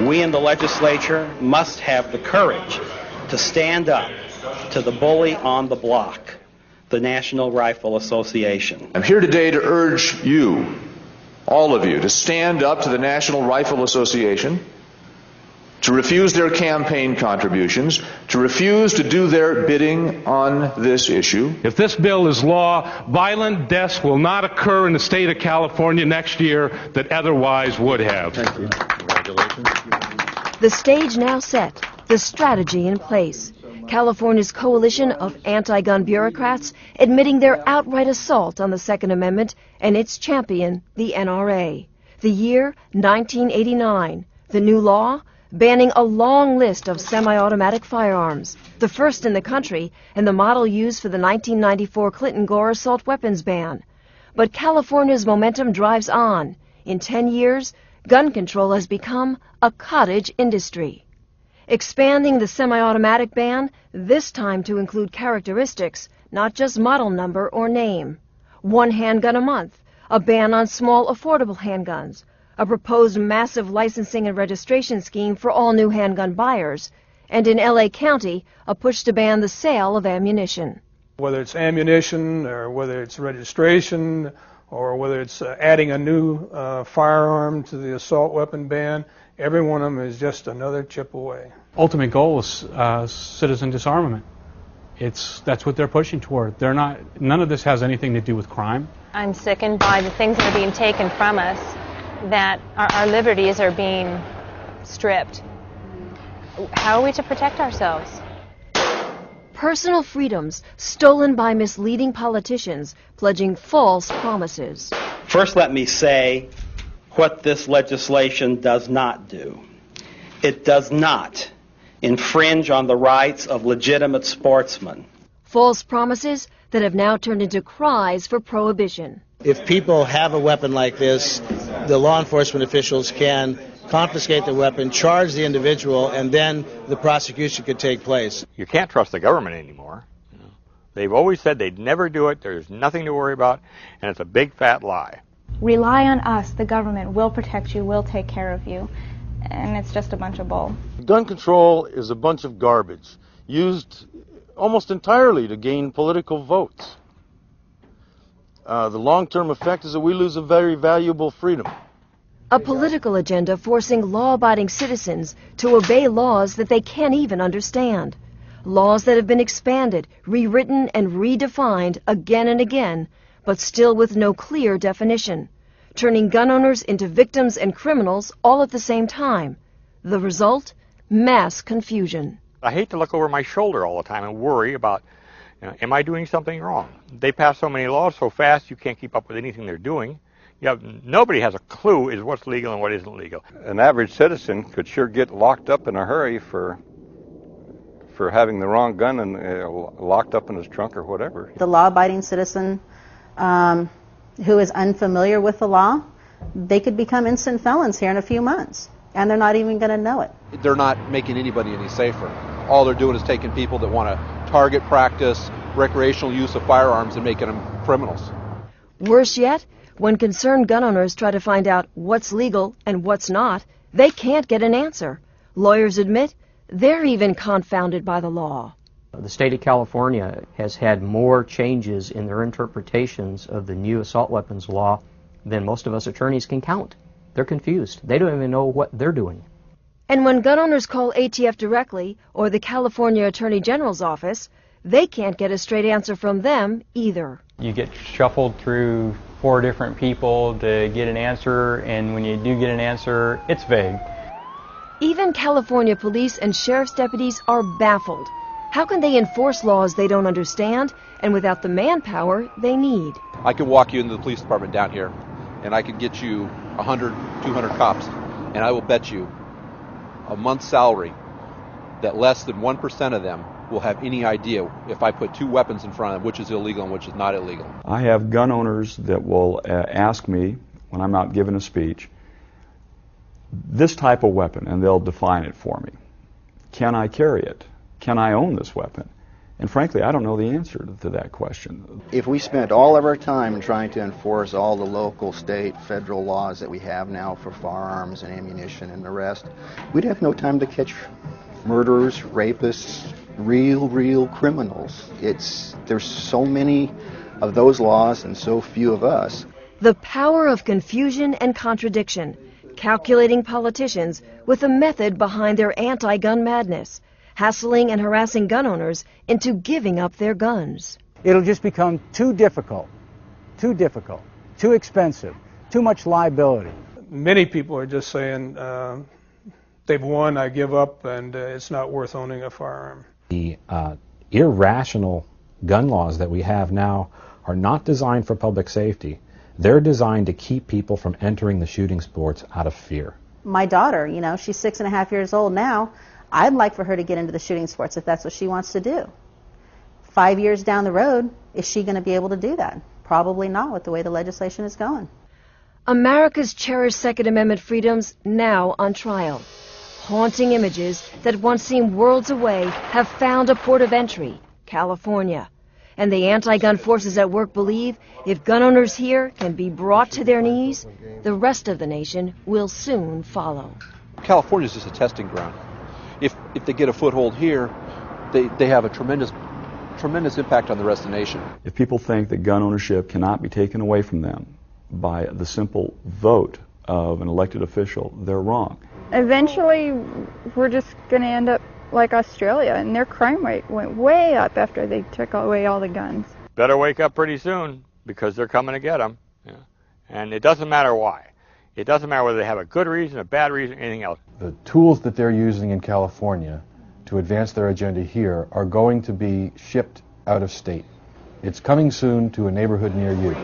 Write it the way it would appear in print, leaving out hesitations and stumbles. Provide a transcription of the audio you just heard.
We in the legislature must have the courage to stand up to the bully on the block, the National Rifle Association. I'm here today to urge you, all of you, to stand up to the National Rifle Association, to refuse their campaign contributions, to refuse to do their bidding on this issue. If this bill is law, violent deaths will not occur in the state of California next year that otherwise would have. Thank you. Congratulations. The stage now set, the strategy in place. California's coalition of anti-gun bureaucrats admitting their outright assault on the Second Amendment and its champion, the NRA. The year, 1989. The new law, banning a long list of semi-automatic firearms, the first in the country and the model used for the 1994 Clinton-Gore assault weapons ban. But California's momentum drives on. In 10 years, gun control has become a cottage industry. Expanding the semi-automatic ban, this time to include characteristics, not just model number or name. 1 handgun a month, a ban on small affordable handguns, a proposed massive licensing and registration scheme for all new handgun buyers, and in L.A. County, a push to ban the sale of ammunition. Whether it's ammunition or whether it's registration or whether it's adding a new firearm to the assault weapon ban, every one of them is just another chip away. Ultimate goal is citizen disarmament. That's what they're pushing toward. None of this has anything to do with crime. I'm sickened by the things that are being taken from us, that our liberties are being stripped. How are we to protect ourselves? Personal freedoms stolen by misleading politicians pledging false promises. First, let me say what this legislation does not do. It does not infringe on the rights of legitimate sportsmen. False promises that have now turned into cries for prohibition. If people have a weapon like this, the law enforcement officials can confiscate the weapon, charge the individual, and then the prosecution could take place. You can't trust the government anymore. They've always said they'd never do it, there's nothing to worry about, and it's a big fat lie. Rely on us, the government will protect you, will take care of you, and it's just a bunch of bull. Gun control is a bunch of garbage, used almost entirely to gain political votes. The long-term effect is that we lose a very valuable freedom. A political agenda forcing law-abiding citizens to obey laws that they can't even understand. Laws that have been expanded, rewritten, and redefined again and again, but still with no clear definition, turning gun owners into victims and criminals all at the same time. The result? Mass confusion. I hate to look over my shoulder all the time and worry about, am I doing something wrong? They pass so many laws so fast you can't keep up with anything they're doing. Nobody has a clue as what's legal and what isn't legal. An average citizen could sure get locked up in a hurry for having the wrong gun and locked up in his trunk or whatever. The law-abiding citizen who is unfamiliar with the law, they could become instant felons here in a few months, and they're not even going to know it. They're not making anybody any safer. All they're doing is taking people that want to target practice recreational use of firearms and making them criminals. Worse yet, when concerned gun owners try to find out what's legal and what's not, they can't get an answer. Lawyers admit they're even confounded by the law. The state of California has had more changes in their interpretations of the new assault weapons law than most of us attorneys can count. They're confused. They don't even know what they're doing. And when gun owners call ATF directly or the California Attorney General's office, they can't get a straight answer from them either. You get shuffled through 4 different people to get an answer, and when you do get an answer, it's vague. Even California police and sheriff's deputies are baffled. How can they enforce laws they don't understand and without the manpower they need? I could walk you into the police department down here, and I could get you 100, 200 cops, and I will bet you a month's salary that less than 1% of them will have any idea if I put 2 weapons in front of them, which is illegal and which is not illegal. I have gun owners that will ask me, when I'm out giving a speech, this type of weapon, and they'll define it for me. Can I carry it? Can I own this weapon? And frankly, I don't know the answer to that question. If we spent all of our time trying to enforce all the local, state, federal laws that we have now for firearms and ammunition and the rest, we'd have no time to catch murderers, rapists, real criminals. There's so many of those laws and so few of us. The power of confusion and contradiction, calculating politicians with the method behind their anti-gun madness, hassling and harassing gun owners into giving up their guns. It'll just become too difficult, too expensive, too much liability. Many people are just saying, they've won, I give up, and it's not worth owning a firearm. The irrational gun laws that we have now are not designed for public safety. They're designed to keep people from entering the shooting sports out of fear. My daughter, you know, she's 6.5 years old now. I'd like for her to get into the shooting sports if that's what she wants to do. 5 years down the road, is she going to be able to do that? Probably not with the way the legislation is going. America's cherished Second Amendment freedoms now on trial. Haunting images that once seemed worlds away have found a port of entry, California. And the anti-gun forces at work believe if gun owners here can be brought to their knees, the rest of the nation will soon follow. California is just a testing ground. If they get a foothold here, they have a tremendous impact on the rest of the nation. If people think that gun ownership cannot be taken away from them by the simple vote of an elected official, they're wrong. Eventually, we're just going to end up like Australia, and their crime rate went way up after they took away all the guns. Better wake up pretty soon, because they're coming to get them. Yeah. And it doesn't matter why. It doesn't matter whether they have a good reason, a bad reason, anything else. The tools that they're using in California to advance their agenda here are going to be shipped out of state. It's coming soon to a neighborhood near you.